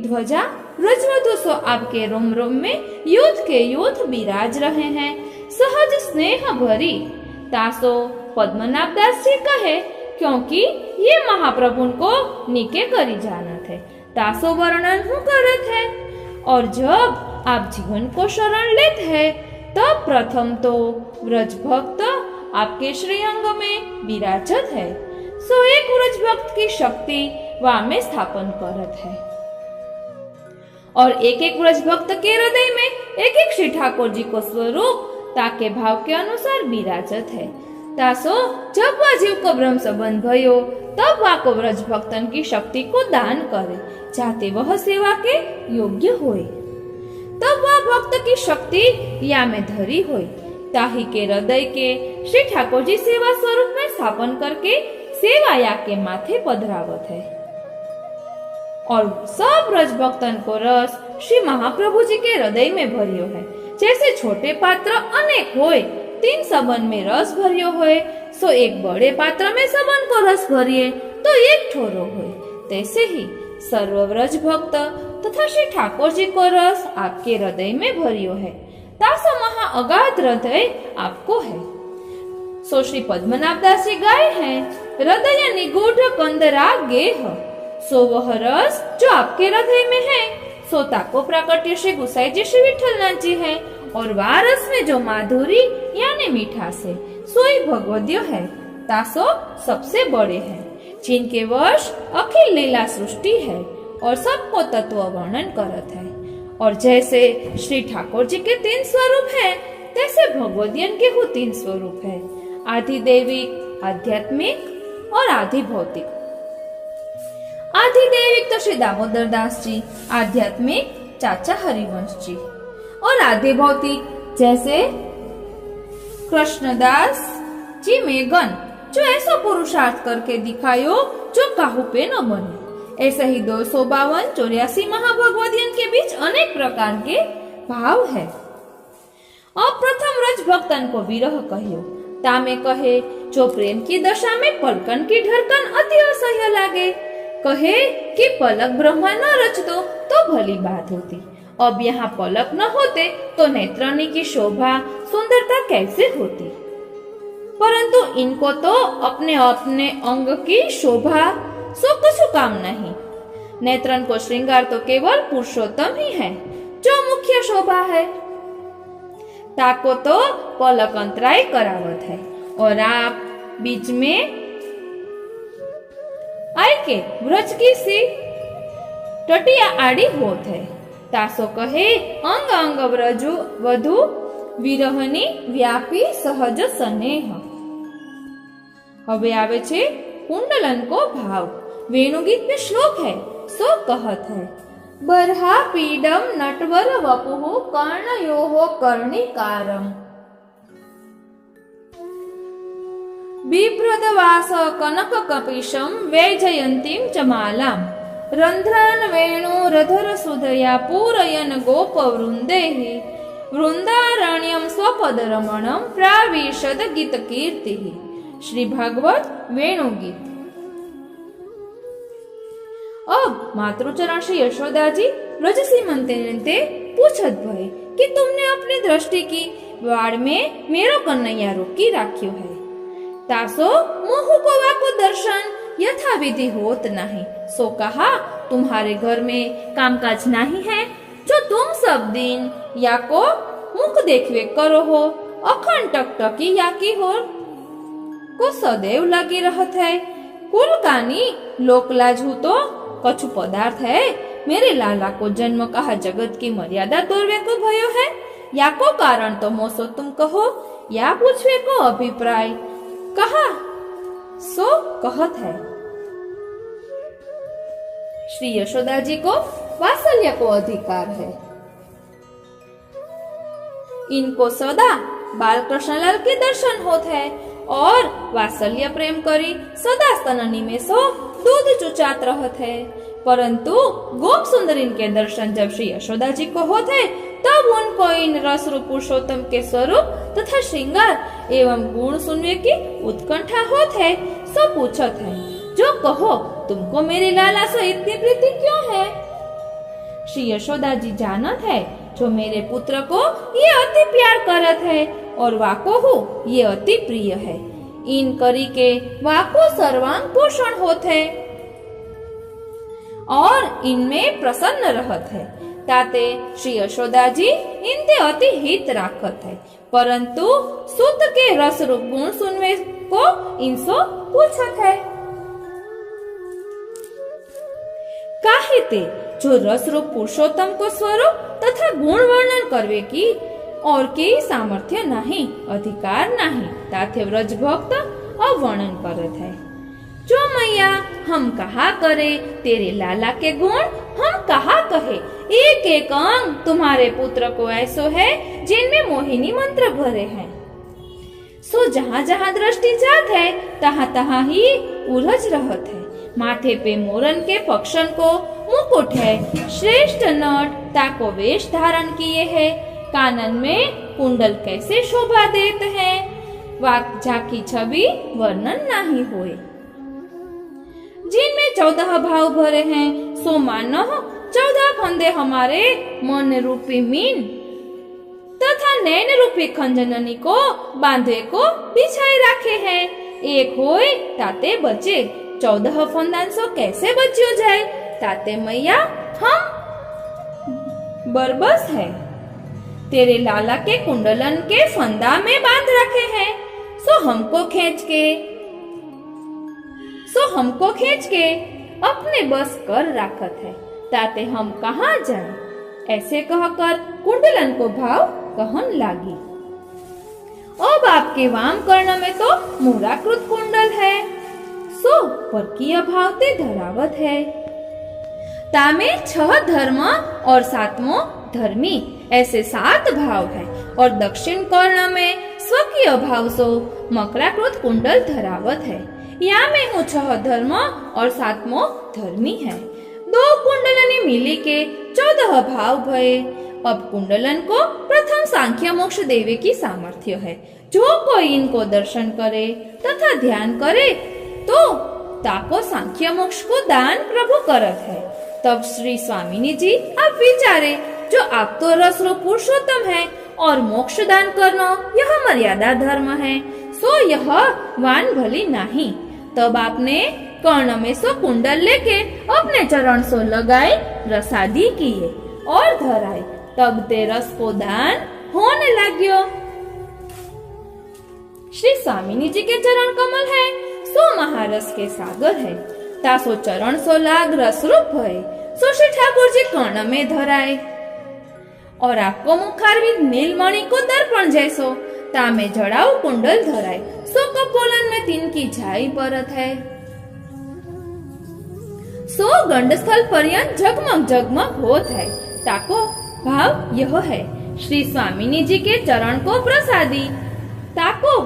ध्वजा व्रजवधु सो आपके रोम रोम में युद्ध के युद्ध विराज रहे हैं। सहज स्नेह भरी तासो पद्मनाभ दास जी कहे क्योंकि ये महाप्रभु को नीके करी जानत है। तासो वर्णन हूँ करत है और जब आप जीवन को शरण लेते हैं तब प्रथम तो व्रज भक्त आपके श्रीअंग में विराजत है। सो एक व्रज भक्त की शक्ति वहां में स्थापन करत है और एक एक व्रज भक्त के हृदय में एक एक श्री ठाकुर जी को स्वरूप ताके भाव के अनुसार विराजत है। तासो जब वह जीव को ब्रह्म संबंध भयो तब वह को व्रज भक्तन की शक्ति को दान करे चाहते वह सेवा के योग्य होए। तब वह भक्त की शक्ति या में धरी होए ताही के हृदय के श्री ठाकुर जी सेवा स्वरूप में स्थापन करके सेवा या के माथे पधरावत है और सब ब्रज भक्तन को रस श्री महाप्रभु जी के हृदय में भरियो है। जैसे छोटे पात्र अनेक होए तीन सबन में रस भरियो होए, सो एक बड़े पात्र में सबन को रस भरिए तो एक ठोरो होए। तैसे ही सर्व व्रज भक्त तथा श्री ठाकुर जी को रस आपके हृदय में भरियो है। तासो महा अगाध हृदय आपको है। सो श्री पद्मनाभ दास जी गाय हैं हृदय निगूढ़ कंदरा गेह। सो वह रस जो आपके हृदय में है सो ताको प्राकट्य श्री गुसाई जी श्री विठलनाथ जी है और वारस में जो माधुरी यानी मीठास है सोई भगवद्य है। तासो सबसे बड़े हैं जिनके वश अखिल लीला सृष्टि है और सबको तत्व वर्णन करत है। और जैसे श्री ठाकुर जी के तीन स्वरूप हैं तैसे भगवदियन के हो तीन स्वरूप है, आदि दैविक, आध्यात्मिक और आदि भौतिक। आदि दैविक तो श्री दामोदर दास जी, आध्यात्मिक चाचा हरिवंश जी और आदि भौतिक जैसे कृष्णदास जी मेघन जो ऐसा पुरुषार्थ करके दिखायो जो काहू पे न बने। ऐसे ही 252-84 महाभगवदियन के बीच अनेक प्रकार के भाव है अब प्रथम रज भक्तन को विरह कह्यो। तामे कहे, जो प्रेम की दशा में पलकन की ढरकन अति असह्य लागे, कहे कि पलक ब्रह्मा न रचतो तो भली बात होती। अब यहाँ पलक न होते तो नेत्रानी की शोभा सुंदरता कैसे होती। परंतु इनको तो अपने अपने अंग की शोभा सो कुछ काम नहीं। नेत्रन को श्रृंगार तो केवल पुरुषोत्तम ही है, जो मुख्य शोभा है। ताको तो पलक अंतराय करावत है, और आप बीच में आई के व्रज की सी टटिया आड़ी होत है। तासो कहे, अंग अंग व्रजु वधु विरहनी व्यापी सहज स्नेह। હવે આવે છે कुंडलन को भाव। वेणुगीत में श्लोक है, सो कहत है, बरहा पीडम नटवर वपुः कर्णयोः कर्णिकारम। बिभ्रदवास कनक कपिशम वैजयंतीम च मालाम। रंध्रान वेणु रधर सुधया पूरयन गोप वृंदेहि। वृंदारण्यम स्वपद रमणम प्राविशद गीत कीर्ति। श्री भागवत वेणु गीत। अब मातृचरण श्री यशोदा जी व्रज सीमंते पूछत भय कि तुमने अपनी दृष्टि की वाड़ में मेरो कन्हैया रोकी राख्यो है। तासो मोह को वाको दर्शन यथाविधि होत नहीं। सो कहा, तुम्हारे घर में कामकाज नहीं है, जो तुम सब दिन या को मुख देखवे करो हो। अखंड टकटकी या की हो को सदैव लगी रहत है। कुल कानी लोकलाज हूँ तो कछु पदार्थ है। मेरे लाला को जन्म कहा जगत की मर्यादा तोड़वे को भयो है, या को कारण तो मोसो तुम कहो, या पूछवे को अभिप्राय कहा सो कहत है। श्री यशोदा जी को वात्सल्य को अधिकार है। इनको सदा बाल कृष्णलाल के दर्शन होते हैं और वात्सल्य प्रेम करी सदा स्तननी में सो दूध चुचात रहत है। परंतु गोप सुंदरीन के दर्शन जब श्री यशोदा जी को होते तब उनको इन रस रूप पुरुषोत्तम के स्वरूप तथा श्रृंगार एवं गुण सुनने की उत्कंठा होत है। सब पूछत है, जो कहो तुमको मेरे लाला से इतनी प्रीति क्यों है। श्री यशोदा जी जानत है, जो मेरे पुत्र को ये अति प्यार करत है और वाको हो ये अति प्रिय है। इन करी के वाको सर्वांग पोषण होत है और इनमें प्रसन्न रहत है। ताते श्री यशोदा जी इनते अति हित राखत है। परंतु सूत के रस रूप गुण सुनवे को इनसो पूछत है। काहे ते जो रस रूप पुरुषोत्तम को स्वरूप तथा गुण वर्णन करवे की और के सामर्थ्य नहीं, अधिकार नहीं। ताथे व्रज भक्त अवर्णन करत है। जो मैया हम कहा करे, तेरे लाला के गुण हम कहा कहे। एक एक अंग तुम्हारे पुत्र को ऐसो है जिनमें मोहिनी मंत्र भरे हैं। सो जहाँ जहाँ दृष्टि जात है तहाँ तहाँ ही उलझ रहत है। माथे पे मोरन के पक्षन को मुकुट है। श्रेष्ठ नट ताको वेश धारण किए है। कानन में कुंडल कैसे शोभा देते हैं। वाक झाकी छवि वर्णन नहीं हुए। जिनमें 14 भाव भरे हैं, सो मानो 14 फंदे हमारे मन रूपी मीन तथा नैन रूपी खंजननी को बांधे को बिछाए रखे हैं। एक होए ताते बचे, 14 फंदान सो कैसे बच्यो जाए। ताते मैया हम बरबस है। तेरे लाला के कुंडलन के फंदा में बांध रखे हैं। सो हमको खींच के अपने बस कर राखत है। ताते हम कहाँ जाए। ऐसे कहकर कुंडलन को भाव कहन लागी। अब आपके वाम कर्ण में तो मूराकृत कुंडल है। सो परकीय भाव ते धरावत है। तामे 6 धर्म और 7वां धर्मी, ऐसे 7 भाव है। और दक्षिण कर्ण में स्वकीय भाव सो मकराकृत कुंडल धरावत है। या में हूँ 6 धर्म और 7वां धर्मी है। 2 कुंडलनी मिली के 14 भाव भये। अब कुंडलन को प्रथम सांख्य मोक्ष देवे की सामर्थ्य है। जो कोई इनको दर्शन करे तथा ध्यान करे तो ताको सांख्य मोक्ष को दान प्रभु करत है। तब श्री स्वामिनी जी आप विचारे, जो आप तो रस रूप पुरुषोत्तम है और मोक्ष दान करना यह मर्यादा धर्म है, सो यह वान भली नहीं। तब आपने कर्ण में सो कुंडल लेके अपने चरण सो लगाए रसादी किए और धराए। तब ते रस को दान होने लाग्यो। श्री स्वामिनी जी के चरण कमल है सो महारस के सागर है। तासो चरण सो लाग रस रूप है, सो श्री ठाकुर जी कर्ण में धराए। और आपको मुखारविंद नीलमणि को दर्पण जैसो तामे जड़ाऊ कुंडल धराए। सो कपोलन में तिनकी झाई परत है। सो गंडस्थल पर्यंत जगमग जगमग होत है। ताको भाव यह है, श्री स्वामिनी जी के चरण को प्रसादी। ताको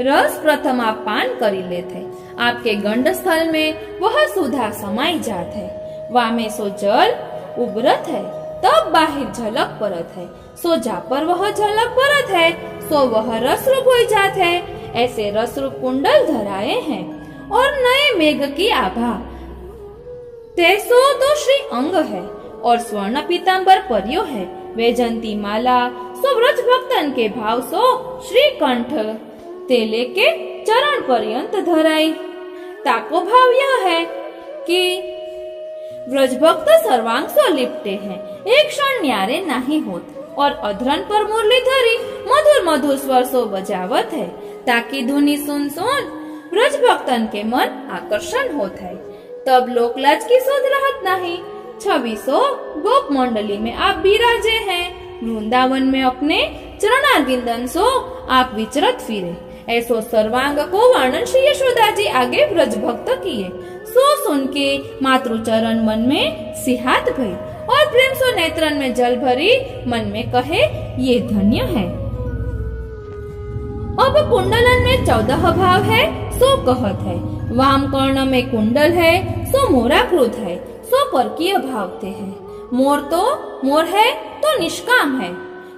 रस प्रथम आप पान करी लेते, आपके गंडस्थल में वह सुधा समाई जात है। वामे सो जल उबरत है, तब बाहिर झलक परत है। सो जा पर वह झलक परत है, सो वह रस रूप हो जात है। ऐसे रस रूप कुंडल धराए हैं। और नए मेघ की आभा तेसो तो श्री अंग है और स्वर्ण पीतांबर पर्यो है। वैजंती माला सो व्रज भक्तन के भाव सो श्री कंठ ते लेके चरण पर्यंत धराई। ताको भाव यह है कि व्रज भक्त सर्वांग सो लिपटे हैं, एक क्षण न्यारे नहीं होत। और अधरन पर मुरली धरी मधुर मधुर स्वर सो बजावत है, ताकि धुनी सुन सुन व्रज भक्तन के मन आकर्षण होत है। तब लोकलाज की शोध रहत नहीं। 2600 गोप मंडली में आप विराजे हैं। वृंदावन में अपने चरणारविंदन सो आप विचरत फिरे। ऐसो सर्वांग को वर्णन श्री यशोदा जी आगे व्रज भक्त किए। सो सुन के मातृचरण मन में सिहात भई और प्रेम सो नेत्रन में जल भरी मन में कहे, ये धन्य है। अब कुंडलन में 14 भाव है, सो कहत है। वाम कर्ण में कुंडल है, सो मोराकृत है, सो परकीय भावते है। मोर तो मोर है तो निष्काम है,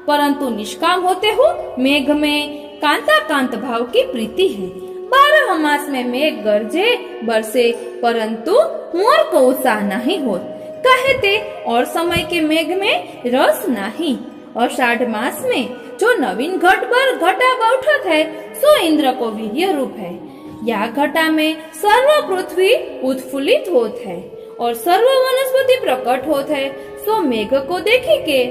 परंतु निष्काम होते हो मेघ में कांता कांत भाव की प्रीति है। 12 मास में मेघ गरजे बरसे, परंतु मोर को उत्साह नहीं होत। कहते और समय के मेघ में रस नहीं। आषाढ़ मास में जो नवीन घट पर घटा बैठत है, सो इंद्र को वीर्य रूप है। या घटा में सर्व पृथ्वी उत्फुल्लित होत है और सर्व वनस्पति प्रकट होत है। सो मेघ को देखी के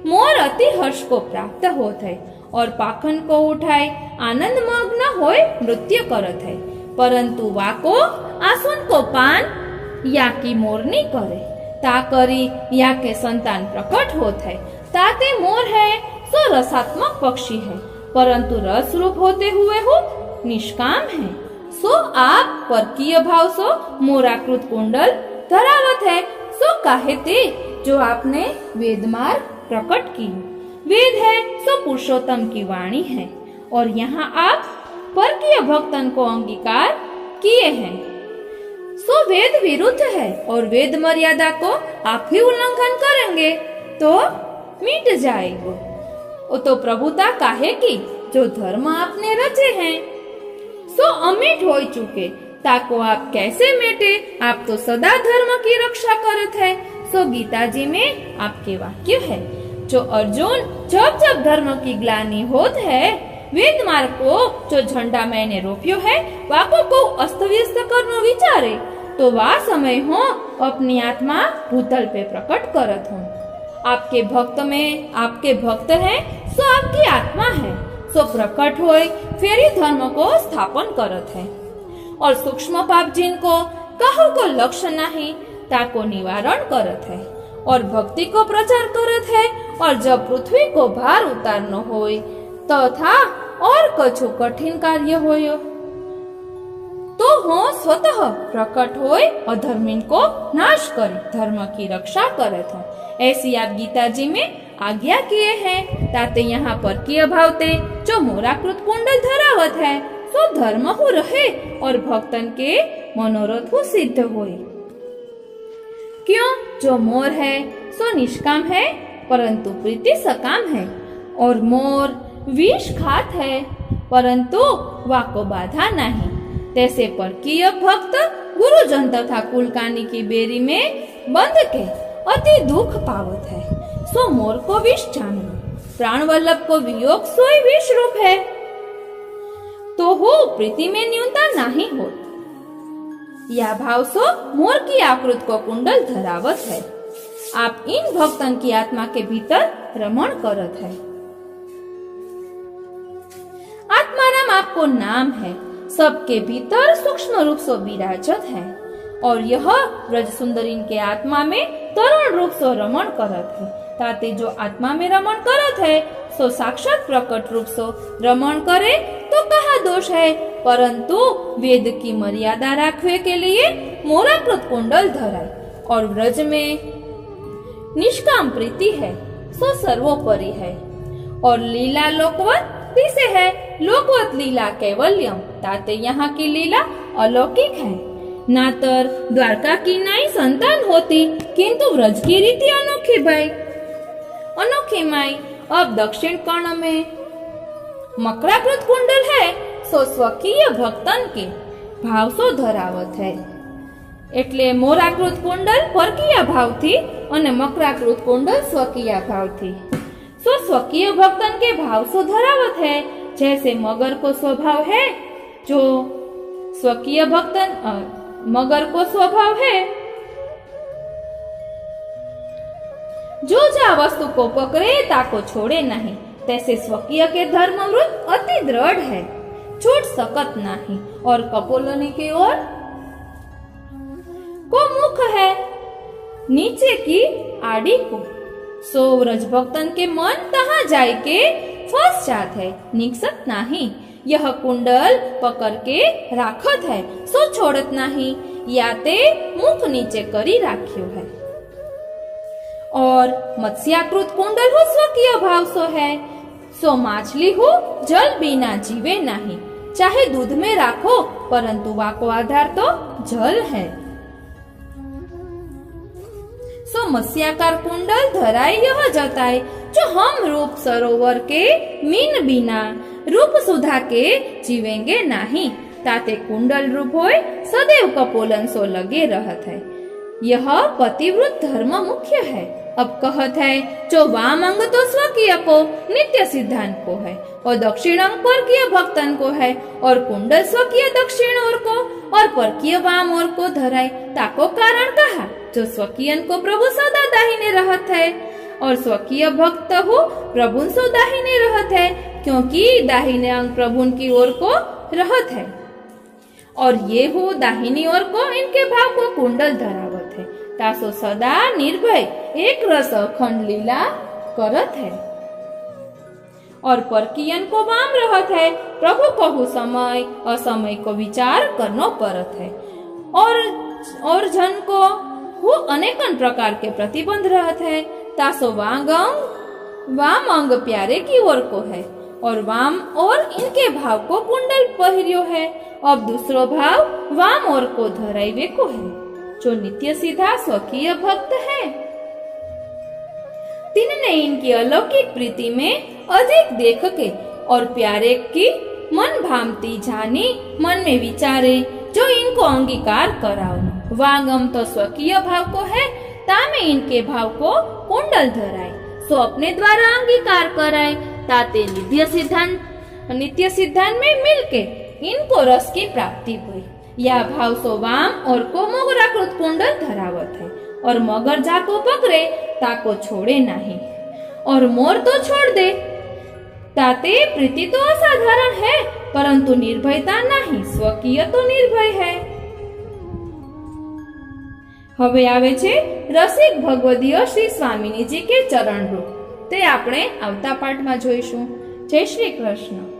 मोर अति हर्ष को प्राप्त होत है और पाखन को उठाए आनंद मग्न होए नृत्य करत है। परंतु वाको आसुन को पान या की मोरनी करे, ता करी या के संतान प्रकट होत है। ताते मोर है सो रसात्मक पक्षी है, परंतु रस रूप होते हुए हो निष्काम है। सो आप परकीय भाव सो मोराकृत कुंडल धरावत है। सो काहे ते जो आपने वेद मार्ग प्रकट की। वेद है सो पुरुषोत्तम की वाणी है और यहाँ आप परकीय भक्तन को अंगीकार किए हैं। सो वेद विरुद्ध है और वेद मर्यादा को आप ही उल्लंघन करेंगे तो मिट जाएगा। वो तो प्रभुता काहे की जो धर्म आपने रचे हैं सो अमिट हो चुके, ताको आप कैसे मिटे। आप तो सदा धर्म की रक्षा करत है। सो गीता जी में आपके वाक्य है, जो अर्जुन जब जब धर्म की ग्लानि होत है, वेद मार्ग को जो झंडा मैंने रोप्यो है वाको को अस्त व्यस्त करनो विचारे, तो वा समय हो अपनी आत्मा भूतल पे प्रकट करत हूँ। आपके भक्त में आपके भक्त है सो आपकी आत्मा है, सो प्रकट होए फेरी धर्म को स्थापन करत है। और सूक्ष्म पाप जिनको कहो को लक्ष्य नहीं, ताको निवारण करत है और भक्ति को प्रचार करत है। और जब पृथ्वी को भार उतारनो होए तथा और कछु कठिन कार्य होयो तो हो स्वतः प्रकट होए अधर्मिन को नाश करी धर्म की रक्षा करत है। ऐसी आप गीता जी में आज्ञा किए हैं। ताते यहाँ पर किए भावते जो मोराकृत कुंडल धरावत है सो धर्म हो रहे और भक्तन के मनोरथ हो सिद्ध होए। क्यों जो मोर है सो निष्काम है, परंतु प्रीति सकाम है। और मोर विष खात है, परंतु वाको बाधा नहीं। तैसे परकीय भक्त गुरुजन तथा कुलकानी की बेरी में बंध के अति दुख पावत है। सो मोर को विष जानो, प्राण वल्लभ को वियोग सोई विष रूप है। तो हो प्रीति में न्यूनता नहीं होत। यह भाव सो मोर की आकृत को कुंडल धरावत है। आप इन भक्तन की आत्मा के भीतर रमण करत है। आत्माराम आपको नाम है, सबके भीतर सूक्ष्म रूप से विराजत है। और यह ब्रज सुंदरीन के आत्मा में तरुण रूप से रमण करत है। ताते जो आत्मा में रमण करत है सो साक्षात प्रकट रूप से रमण करे तो कहा दोष है। परंतु वेद की मर्यादा रखने के लिए मोराकृत कुंडल धराए। और ब्रज में निष्काम प्रीति है सो सर्वोपरि है। और लीला लोकवत दिसे है, लोकवत लीला कैवल्यम। ताते यहाँ की लीला अलौकिक है। नातर द्वारका की नई संतान होती, किंतु व्रज की रीति अनोखी भाई अनोखी माई। अब दक्षिण कर्ण में मकराकृत कुंडल है सो स्वकीय भक्तन के भाव सो धरावत है। એટલે મોરાકૃત કુંડલ પરકીય ભાવથી અને મકરાકૃત કુંડલ સ્વકીય ભાવથી। सो स्वकीय भक्तन के भाव सो धरावत है। जैसे मगर को स्वभाव है, जो स्वकीय भक्तन मगर को स्वभाव है जो जा वस्तु को पकड़े ताको छोड़े नहीं। तैसे स्वकीय के धर्मवृत अति दृढ़ है, छूट सकत नहीं। और कपोलनी की ओर को मुख है, नीचे की आड़ी को। सो व्रज भक्तन के मन तहाँ जाय के फंस जात है, निकसत नहीं। यह कुंडल पकड़ के राखत है सो छोड़त नहीं, या ते मुख नीचे करी राख्यो है। और मत्स्याकृत कुंडल हो स्वकीय भाव सो है। सो माछली हो जल बिना जीवे नहीं, चाहे दूध में राखो परंतु वाको आधार तो जल है। सो मत्स्याकार कुंडल धराई यह जताए, जो हम रूप सरोवर के मीन बिना रूप सुधा के जीवेंगे नहीं। ताते कुंडल रूप होय सदैव कपोलन सो लगे रहत है। यह पतिव्रत धर्म मुख्य है। अब कहत है, जो वाम अंग तो स्वकीय को नित्य सिद्धांत को है, और दक्षिण अंग परकीय भक्तन को है। और कुंडल स्वकीय दक्षिण ओर को और परकीय वाम ओर को धराए, ताको कारण कहा। जो स्वकीयन को प्रभु सदा दाहिने रहत है, और स्वकीय भक्त हो प्रभु सो दाहिने रहत है, क्योंकि दाहिने अंग प्रभु की ओर को रहत है। और ये हो दाहिनी ओर को इनके भाव को कुंडल धरावत है। तासो सदा निर्भय एक रस अखंड लीला करत है। और परकीयन को वाम रहत है, प्रभु कहु समय असमय को विचार करनो परत है। और जन को वो अनेकन प्रकार के प्रतिबंध रहत है। तासो वाम अंग प्यारे की ओर को है, और वाम और इनके भाव को कुंडल पहिरियो है। अब दूसरो भाव वाम ओर को धराइवे को है, जो नित्य सीधा स्वकीय भक्त है। तिनने इनकी अलौकिक प्रीति में अधिक देख के और प्यारे की मन भामती जानी मन में विचारे, जो इनको अंगीकार कराओ। वांगम तो स्वकीय भाव को है, तामे इनके भाव को कुंडल धराए, सो अपने द्वारा अंगीकार कराए। ताते नित्य सिद्धांत में मिलके इनको रस की प्राप्ति हुई। यह भाव सो वाम और को मगराकृत कुंडल धरावत है। और मगर जाको पकड़े ताको छोड़े नहीं, और मोर तो छोड़ दे। ताते प्रीति तो असाधारण है, परंतु निर्भयता नहीं, स्वकीय तो निर्भय है। હવે આવે છે રસિક ભગવદીય શ્રી સ્વામિનીજી કે ચરણ રૂપ, તે આપણે આવતા પાઠમાં જોઈશું। જય શ્રી કૃષ્ણ।